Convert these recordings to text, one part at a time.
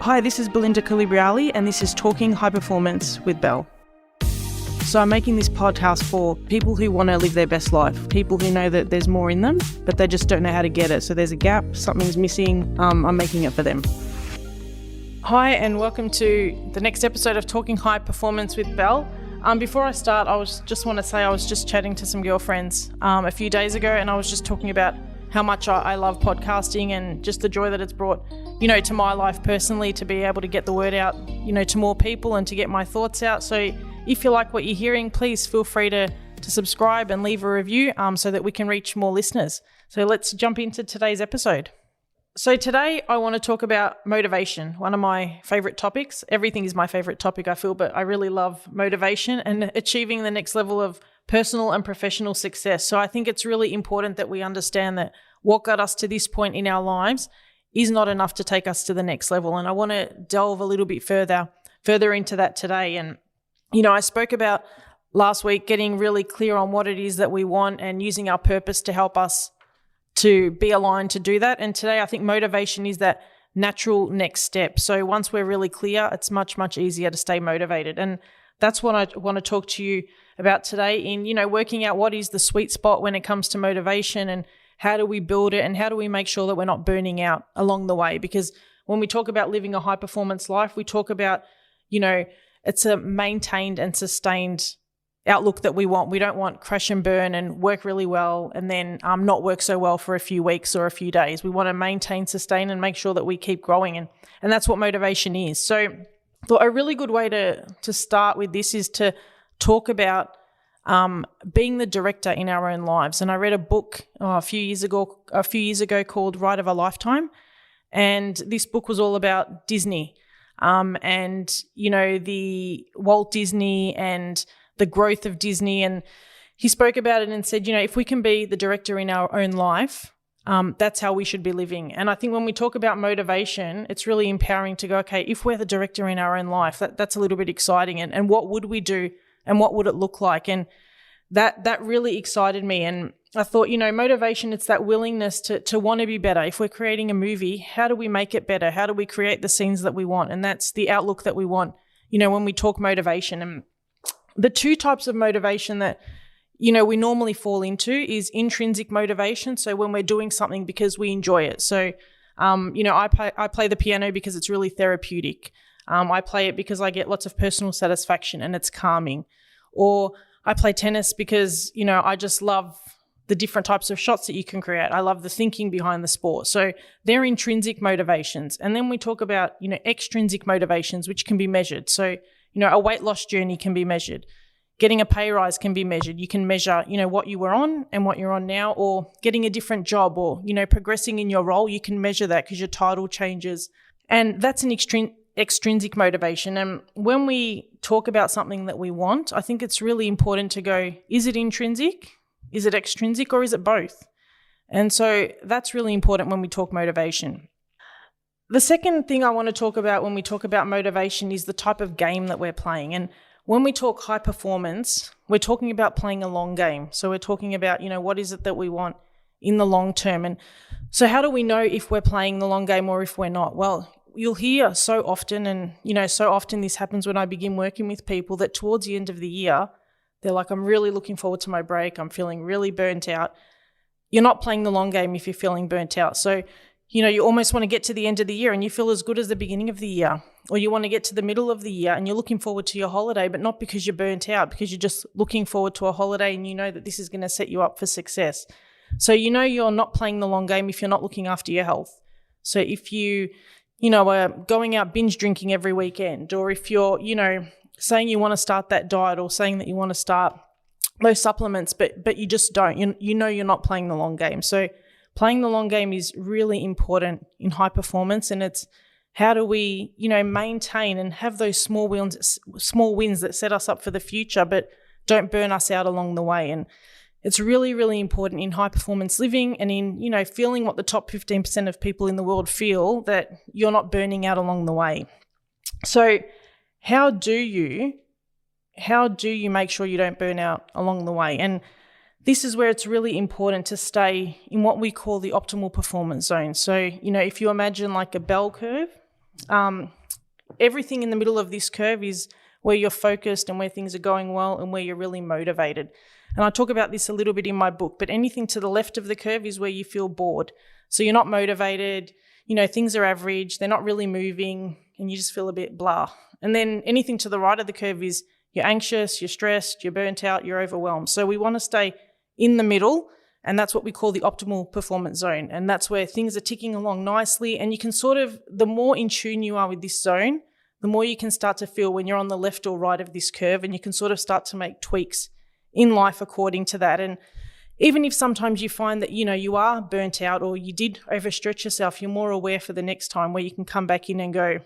Hi, this is Belinda Colubriale and this is Talking High Performance with Belle. So I'm making this podcast for people who want to live their best life, people who know that there's more in them, but they just don't know how to get it. So there's a gap, something's missing, I'm making it for them. Hi and welcome to the next episode of Talking High Performance with Belle. Before I start, I was just chatting to some girlfriends a few days ago, and I was just talking about how much I love podcasting and just the joy that it's brought, to my life personally, to be able to get the word out, to more people and to get my thoughts out. So if you like what you're hearing, please feel free to subscribe and leave a review so that we can reach more listeners. So let's jump into today's episode. So today I want to talk about motivation, one of my favorite topics. Everything is my favorite topic, I feel, but I really love motivation and achieving the next level of personal and professional success. So I think it's really important that we understand that what got us to this point in our lives is not enough to take us to the next level. And I want to delve a little bit further into that today. And, I spoke about last week getting really clear on what it is that we want and using our purpose to help us to be aligned to do that. And today I think motivation is that natural next step. So once we're really clear, it's much, much easier to stay motivated. And that's what I want to talk to you about today in, working out what is the sweet spot when it comes to motivation and how do we build it and how do we make sure that we're not burning out along the way? Because when we talk about living a high performance life, we talk about, it's a maintained and sustained outlook that we want. We don't want crash and burn and work really well and then not work so well for a few weeks or a few days. We want to maintain, sustain and make sure that we keep growing. And that's what motivation is. So I thought a really good way to start with this is to talk about being the director in our own lives. And I read a book a few years ago called Ride of a Lifetime. And this book was all about Disney and, the Walt Disney and the growth of Disney. And he spoke about it and said, if we can be the director in our own life, that's how we should be living. And I think when we talk about motivation, it's really empowering to go, okay, if we're the director in our own life, that's a little bit exciting. And what would we do and what would it look like? And that really excited me. And I thought, motivation, it's that willingness to want to be better. If we're creating a movie, how do we make it better? How do we create the scenes that we want? And that's the outlook that we want, when we talk motivation. And the two types of motivation that, we normally fall into is intrinsic motivation. So when we're doing something because we enjoy it. So, I play the piano because it's really therapeutic. I play it because I get lots of personal satisfaction and it's calming. Or I play tennis because, I just love the different types of shots that you can create. I love the thinking behind the sport. So they're intrinsic motivations. And then we talk about, extrinsic motivations, which can be measured. So, a weight loss journey can be measured. Getting a pay rise can be measured. You can measure, what you were on and what you're on now, or getting a different job or, progressing in your role. You can measure that because your title changes. And that's an extrinsic motivation. And when we talk about something that we want, I think it's really important to go, is it intrinsic? Is it extrinsic, or is it both? And so that's really important when we talk motivation. The second thing I want to talk about when we talk about motivation is the type of game that we're playing. And when we talk high performance, we're talking about playing a long game. So we're talking about, what is it that we want in the long term? And so how do we know if we're playing the long game or if we're not? Well, you'll hear so often, and, so often this happens when I begin working with people, that towards the end of the year, they're like, I'm really looking forward to my break. I'm feeling really burnt out. You're not playing the long game if you're feeling burnt out. So, you almost want to get to the end of the year and you feel as good as the beginning of the year, or you want to get to the middle of the year and you're looking forward to your holiday, but not because you're burnt out, because you're just looking forward to a holiday and you know that this is going to set you up for success. So, you're not playing the long game if you're not looking after your health. So if you are going out binge drinking every weekend, or if you're, saying you want to start that diet, or saying that you want to start those supplements, but you just don't, you're not playing the long game. So playing the long game is really important in high performance. And it's how do we, maintain and have those small wins that set us up for the future, but don't burn us out along the way. And it's really, really important in high performance living and in, feeling what the top 15% of people in the world feel, that you're not burning out along the way. So how do you make sure you don't burn out along the way? And this is where it's really important to stay in what we call the optimal performance zone. So, if you imagine like a bell curve, Everything in the middle of this curve is where you're focused and where things are going well and where you're really motivated. And I talk about this a little bit in my book, but anything to the left of the curve is where you feel bored. So you're not motivated, things are average, they're not really moving, and you just feel a bit blah. And then anything to the right of the curve is you're anxious, you're stressed, you're burnt out, you're overwhelmed. So we want to stay in the middle, and that's what we call the optimal performance zone. And that's where things are ticking along nicely. And you can the more in tune you are with this zone, the more you can start to feel when you're on the left or right of this curve, and you can sort of start to make tweaks in life according to that. And even if sometimes you find that, you are burnt out or you did overstretch yourself, you're more aware for the next time where you can come back in and go,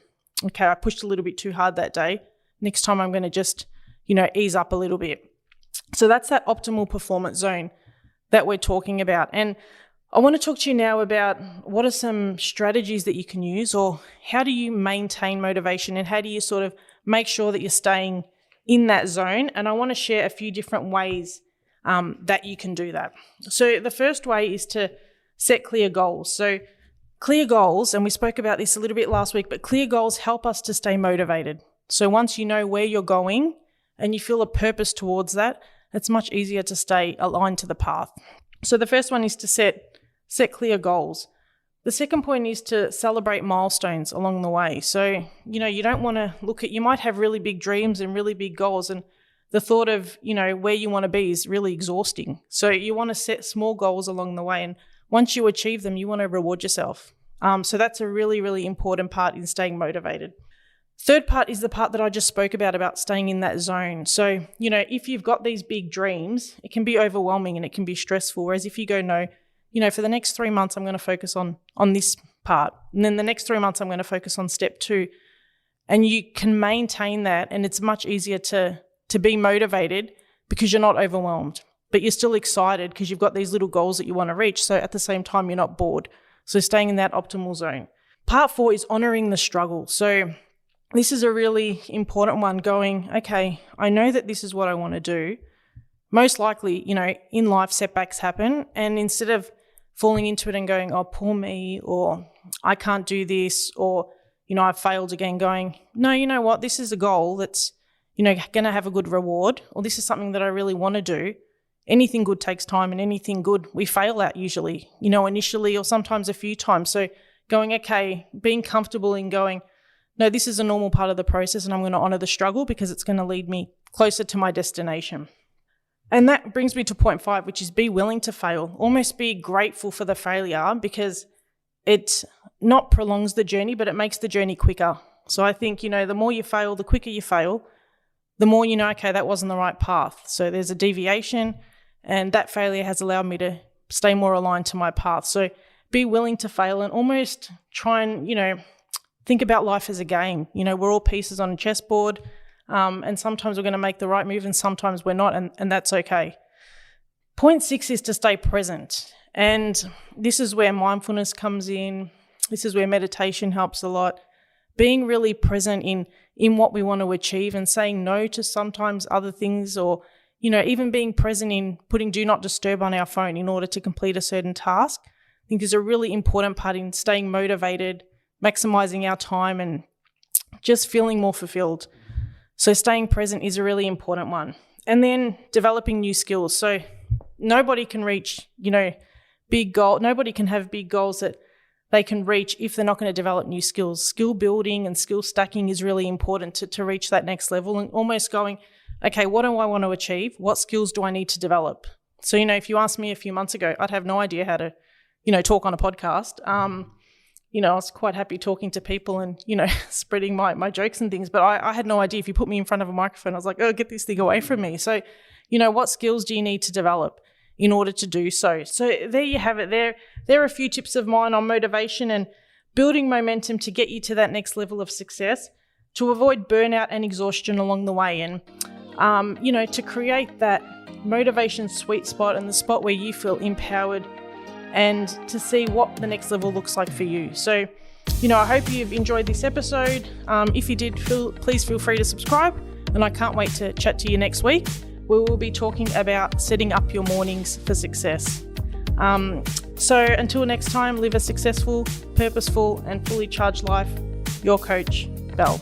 okay, I pushed a little bit too hard that day. Next time I'm going to just, ease up a little bit. So that's that optimal performance zone that we're talking about. And I want to talk to you now about what are some strategies that you can use, or how do you maintain motivation, and how do you sort of make sure that you're staying in that zone. And I want to share a few different ways that you can do that. So the first way is to set clear goals. So clear goals, and we spoke about this a little bit last week, but clear goals help us to stay motivated. So once you know where you're going and you feel a purpose towards that, it's much easier to stay aligned to the path. So the first one is to set clear goals. The second point is to celebrate milestones along the way. So, you don't want to you might have really big dreams and really big goals, and the thought of, where you want to be is really exhausting. So you want to set small goals along the way, and once you achieve them, you want to reward yourself. So that's a really, really important part in staying motivated. Third part is the part that I just spoke about staying in that zone. So, if you've got these big dreams, it can be overwhelming and it can be stressful. Whereas if you go, no, for the next 3 months, I'm going to focus on this part. And then the next 3 months, I'm going to focus on step 2. And you can maintain that, and it's much easier to be motivated because you're not overwhelmed, but you're still excited because you've got these little goals that you want to reach. So at the same time, you're not bored. So staying in that optimal zone. Part 4 is honoring the struggle. So this is a really important one, going, okay, I know that this is what I want to do. Most likely, in life, setbacks happen. And instead of falling into it and going, oh, poor me, or I can't do this, or, I failed again, going, no, you know what, this is a goal that's, going to have a good reward, or this is something that I really want to do. Anything good takes time, and anything good we fail at usually, initially or sometimes a few times. So going, okay, being comfortable in going, no, this is a normal part of the process, and I'm going to honor the struggle because it's going to lead me closer to my destination. And that brings me to point 5, which is be willing to fail. Almost be grateful for the failure, because it not prolongs the journey, but it makes the journey quicker. So I think, the more you fail, the quicker you fail, the more okay, that wasn't the right path. So there's a deviation, and that failure has allowed me to stay more aligned to my path. So be willing to fail, and almost try and, think about life as a game. We're all pieces on a chessboard. And sometimes we're going to make the right move and sometimes we're not, and that's okay. Point 6 is to stay present. And this is where mindfulness comes in. This is where meditation helps a lot. Being really present in what we want to achieve, and saying no to sometimes other things, or, even being present in putting do not disturb on our phone in order to complete a certain task, I think is a really important part in staying motivated, maximizing our time, and just feeling more fulfilled. So staying present is a really important one. And then developing new skills. So nobody can reach, big goal. Nobody can have big goals that they can reach if they're not going to develop new skills. Skill building and skill stacking is really important to reach that next level, and almost going, okay, what do I want to achieve? What skills do I need to develop? So, if you asked me a few months ago, I'd have no idea how to, talk on a podcast. I was quite happy talking to people and, spreading my jokes and things, but I had no idea. If you put me in front of a microphone, I was like, oh, get this thing away from me. So, what skills do you need to develop in order to do so? So there you have it. There are a few tips of mine on motivation and building momentum to get you to that next level of success, to avoid burnout and exhaustion along the way, and, to create that motivation sweet spot and the spot where you feel empowered, and to see what the next level looks like for you. So, I hope you've enjoyed this episode. If you did, please feel free to subscribe, and I can't wait to chat to you next week, where we'll be talking about setting up your mornings for success. So until next time, live a successful, purposeful, and fully charged life. Your coach, Belle.